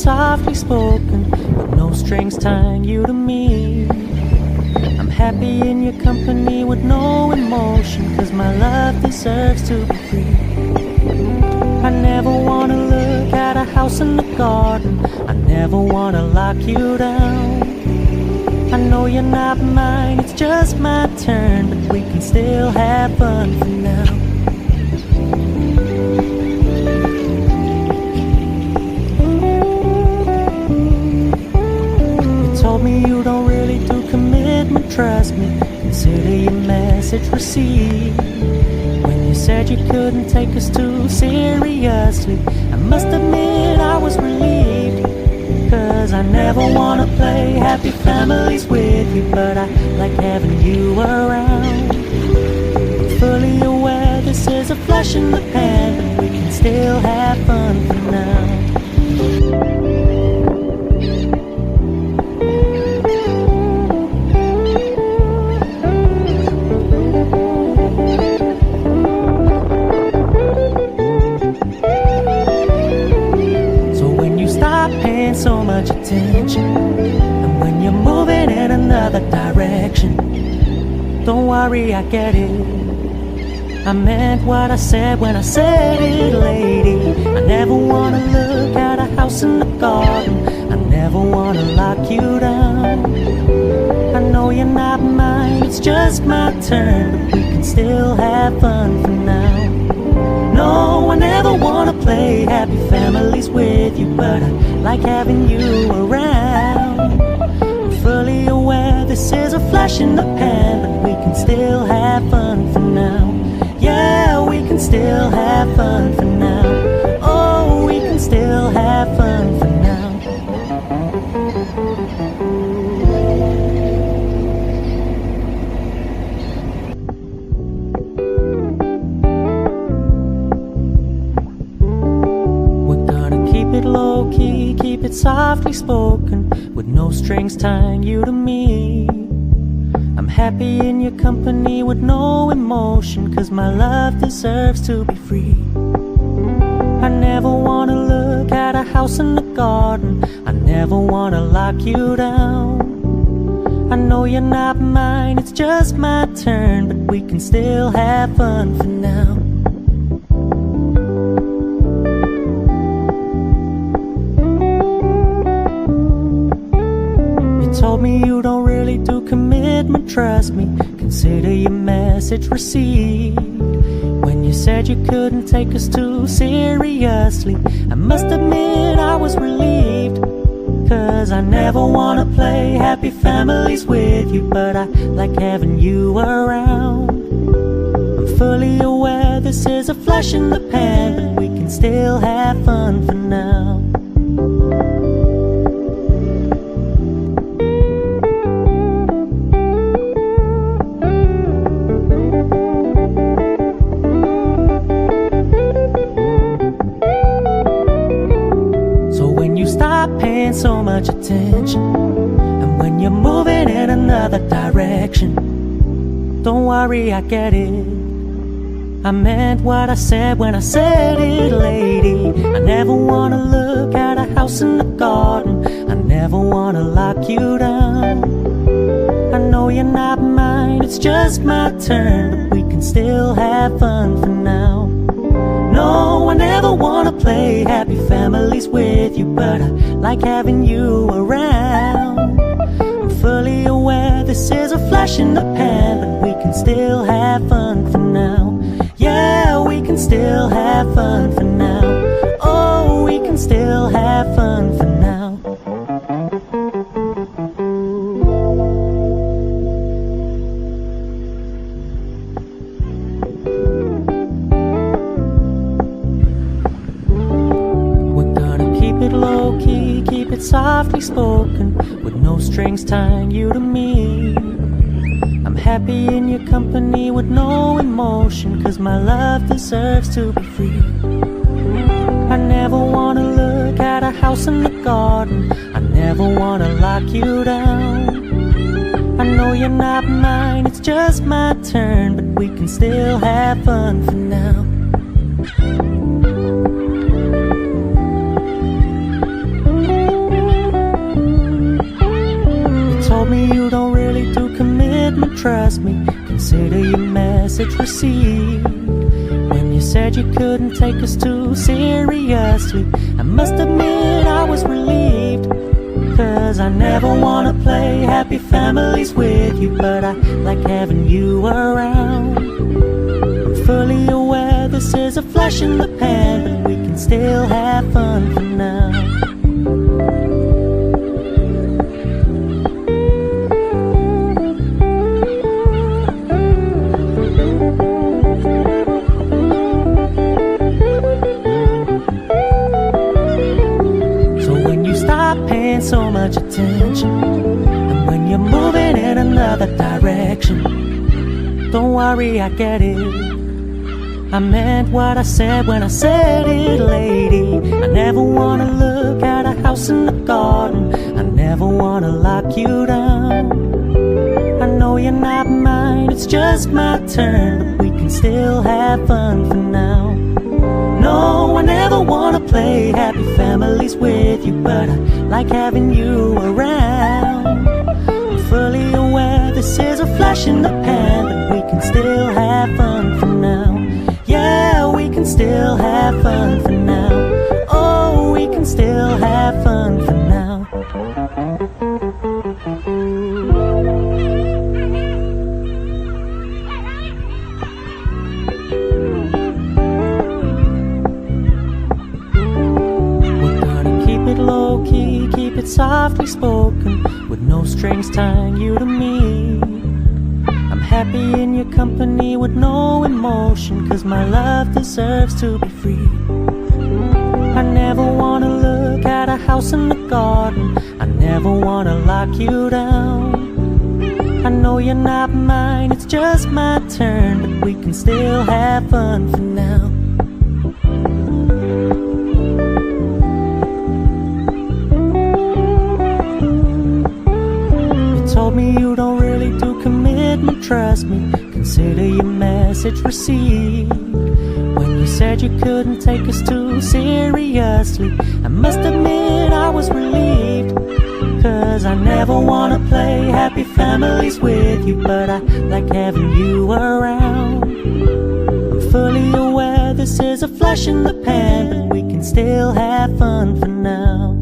softly spoken, with no strings tying you to me. I'm happy in your company with no emotion, 'cause my love deserves to be free. I never wanna look at a house in the garden, I never wanna lock you down. I know you're not mine, it's just my turn, but we can still have fun for now. You told me you don't really do commitment, trust me, consider your message received. When you said you couldn't take us too seriously, I must admit I was relieved. 'Cause I never wanna play happy families with you, but I like having you around. I'm fully aware this is a flash in the pan, but we can still have fun for now. So much attention, and when you're moving in another direction, don't worry, I get it. I meant what I said when I said it, lady. I never wanna look at a house in the garden, I never wanna lock you down. I know you're not mine, it's just my turn, but we can still have fun for now. No, I never wanna play happy families with you, but I like having you around. I'm fully aware this is a flash in the pan, but we can still have fun for now. Yeah, we can still have fun for now. Oh, we can still have fun for now. Low key, keep it softly spoken, with no strings tying you to me. I'm happy in your company with no emotion, 'cause my love deserves to be free. I never wanna look at a house in the garden, I never wanna lock you down. I know you're not mine, it's just my turn, but we can still have fun for now. Told me you don't really do commitment, trust me, consider your message received. When you said you couldn't take us too seriously, I must admit I was relieved. 'Cause I never wanna play happy families with you, but I like having you around. I'm fully aware this is a flash in the pan, but we can still have fun for now. So much attention, and when you're moving in another direction, don't worry, I get it. I meant what I said when I said it, lady. I never wanna look at a house in the garden, I never wanna lock you down. I know you're not mine, it's just my turn, but we can still have fun for now. No, I never wanna play happy families with you, but I like having you around. I'm fully aware this is a flash in the pan, but we can still have fun for now. Yeah, we can still have fun for now. Oh, we can still have fun for now. Low key, keep it softly spoken, with no strings tying you to me. I'm happy in your company with no emotion, 'cause my love deserves to be free. I never wanna look at a house in the garden, I never wanna lock you down. I know you're not mine, it's just my turn, but we can still have fun for now. me you don't really do commitment, trust me, consider your message received. When you said you couldn't take us too seriously, I must admit I was relieved. Cause I never wanna play happy families with you, but I like having you around. I'm fully aware this is a flash in the pan, but we can still have fun for now. So much attention, and when you're moving in another direction, don't worry, I get it. I meant what I said when I said it, lady. I never wanna look at a house in the garden, I never wanna lock you down. I know you're not mine, it's just my turn, but we can still have fun for now. No, I never wanna play happy families with you, but I like having you around. I'm fully aware this is a flash in the pan, but we can still have fun for now. Yeah, we can still have fun for now. Oh, we can still have fun for now. Low-key, keep it softly spoken, with no strings tying you to me. I'm happy in your company with no emotion, cause my love deserves to be free. I never wanna look at a house in the garden, I never wanna lock you down. I know you're not mine, it's just my turn, but we can still have fun for now. Told me you don't really do commitment, trust me, consider your message received. When you said you couldn't take us too seriously, I must admit I was relieved. Cause I never wanna play happy families with you, but I like having you around. I'm fully aware this is a flash in the pan, but we can still have fun for now.